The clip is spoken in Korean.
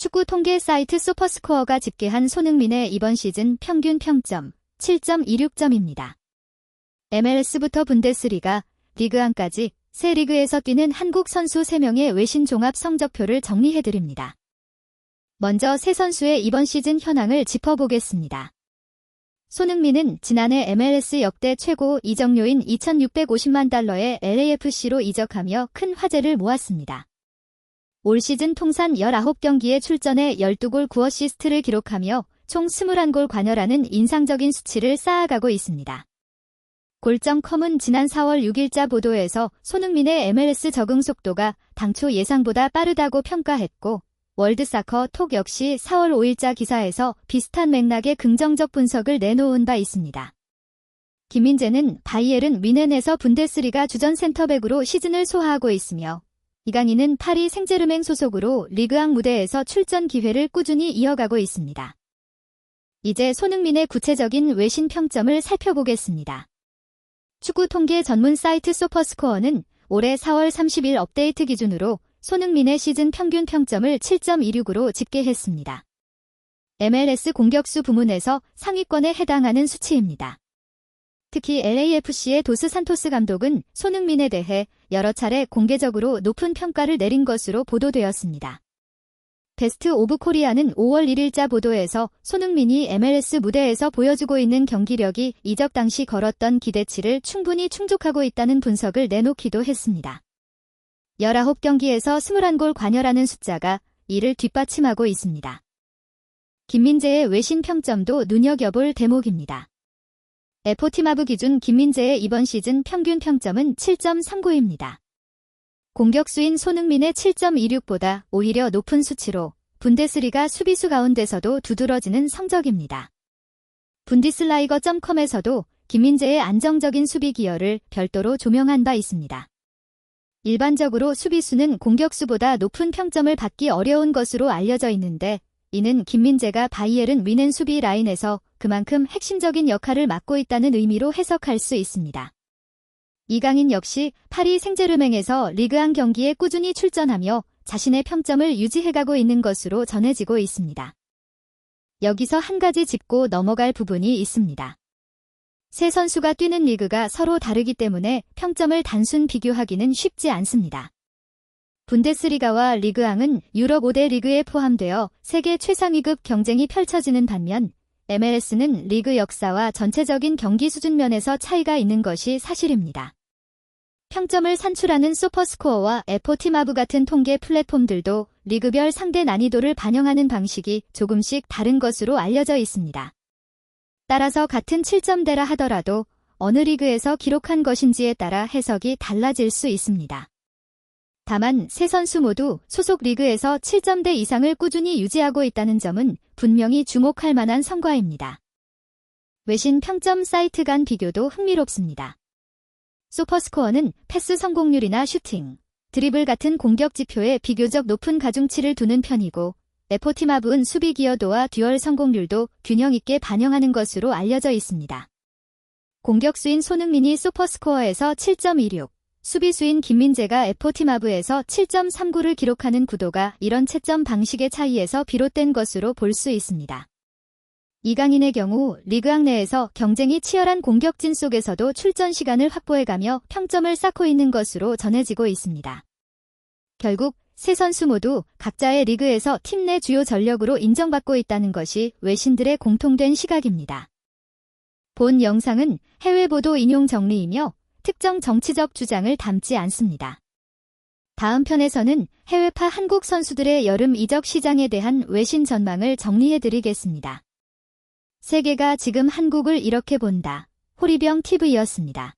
축구 통계 사이트 소퍼스코어가 집계한 손흥민의 이번 시즌 평균 평점 7.26점입니다. MLS부터 분데스리가, 리그안까지 세 리그에서 뛰는 한국 선수 3명의 외신 종합 성적표를 정리해드립니다. 먼저 세 선수의 이번 시즌 현황을 짚어보겠습니다. 손흥민은 지난해 MLS 역대 최고 이적료인 2,650만 달러의 LAFC로 이적하며 큰 화제를 모았습니다. 올 시즌 통산 19경기에 출전해 12골 9어시스트를 기록하며 총 21골 관여라는 인상적인 수치를 쌓아가고 있습니다. 골.com은 지난 4월 6일자 보도에서 손흥민의 MLS 적응 속도가 당초 예상보다 빠르다고 평가했고, 월드사커 톡 역시 4월 5일자 기사에서 비슷한 맥락의 긍정적 분석을 내놓은 바 있습니다. 김민재는 바이에른 뮌헨에서 분데스리가 주전 센터백으로 시즌을 소화하고 있으며, 이강인은 파리 생제르맹 소속으로 리그앙 무대에서 출전 기회를 꾸준히 이어가고 있습니다. 이제 손흥민의 구체적인 외신 평점을 살펴보겠습니다. 축구 통계 전문 사이트 소퍼스코어는 올해 4월 30일 업데이트 기준으로 손흥민의 시즌 평균 평점을 7.26으로 집계했습니다. MLS 공격수 부문에서 상위권에 해당하는 수치입니다. 특히 LAFC의 도스 산토스 감독은 손흥민에 대해 여러 차례 공개적으로 높은 평가를 내린 것으로 보도되었습니다. 베스트 오브 코리아는 5월 1일자 보도에서 손흥민이 MLS 무대에서 보여주고 있는 경기력이 이적 당시 걸었던 기대치를 충분히 충족하고 있다는 분석을 내놓기도 했습니다. 19경기에서 21골 관여라는 숫자가 이를 뒷받침하고 있습니다. 김민재의 외신 평점도 눈여겨볼 대목입니다. 에포티마브 기준 김민재의 이번 시즌 평균 평점은 7.39입니다. 공격수인 손흥민의 7.26보다 오히려 높은 수치로 분데스리가 수비수 가운데서도 두드러지는 성적입니다. 분디슬라이거.com에서도 김민재의 안정적인 수비 기여를 별도로 조명한 바 있습니다. 일반적으로 수비수는 공격수보다 높은 평점을 받기 어려운 것으로 알려져 있는데, 이는 김민재가 바이에른 뮌헨 수비 라인에서 그만큼 핵심적인 역할을 맡고 있다는 의미로 해석할 수 있습니다. 이강인 역시 파리 생제르맹에서 리그앙 경기에 꾸준히 출전하며 자신의 평점을 유지해가고 있는 것으로 전해지고 있습니다. 여기서 한 가지 짚고 넘어갈 부분이 있습니다. 세 선수가 뛰는 리그가 서로 다르기 때문에 평점을 단순 비교하기는 쉽지 않습니다. 분데스리가와 리그앙은 유럽 5대 리그에 포함되어 세계 최상위급 경쟁이 펼쳐지는 반면, MLS는 리그 역사와 전체적인 경기 수준 면에서 차이가 있는 것이 사실입니다. 평점을 산출하는 소퍼스코어와 에포티마브 같은 통계 플랫폼들도 리그별 상대 난이도를 반영하는 방식이 조금씩 다른 것으로 알려져 있습니다. 따라서 같은 7점대라 하더라도 어느 리그에서 기록한 것인지에 따라 해석이 달라질 수 있습니다. 다만 세 선수 모두 소속 리그에서 7점대 이상을 꾸준히 유지하고 있다는 점은 분명히 주목할 만한 성과입니다. 외신 평점 사이트 간 비교도 흥미롭습니다. 소퍼스코어는 패스 성공률이나 슈팅, 드리블 같은 공격 지표에 비교적 높은 가중치를 두는 편이고, 에포티마브는 수비 기여도와 듀얼 성공률도 균형 있게 반영하는 것으로 알려져 있습니다. 공격수인 손흥민이 소퍼스코어에서 7.26, 수비수인 김민재가 에포티마브에서 7.39를 기록하는 구도가 이런 채점 방식의 차이에서 비롯된 것으로 볼 수 있습니다. 이강인의 경우 리그앙 내에서 경쟁이 치열한 공격진 속에서도 출전 시간을 확보해가며 평점을 쌓고 있는 것으로 전해지고 있습니다. 결국 세 선수 모두 각자의 리그에서 팀 내 주요 전력으로 인정받고 있다는 것이 외신들의 공통된 시각입니다. 본 영상은 해외 보도 인용 정리이며 특정 정치적 주장을 담지 않습니다. 다음 편에서는 해외파 한국 선수들의 여름 이적 시장에 대한 외신 전망을 정리해드리겠습니다. 세계가 지금 한국을 이렇게 본다. 호리병 TV였습니다.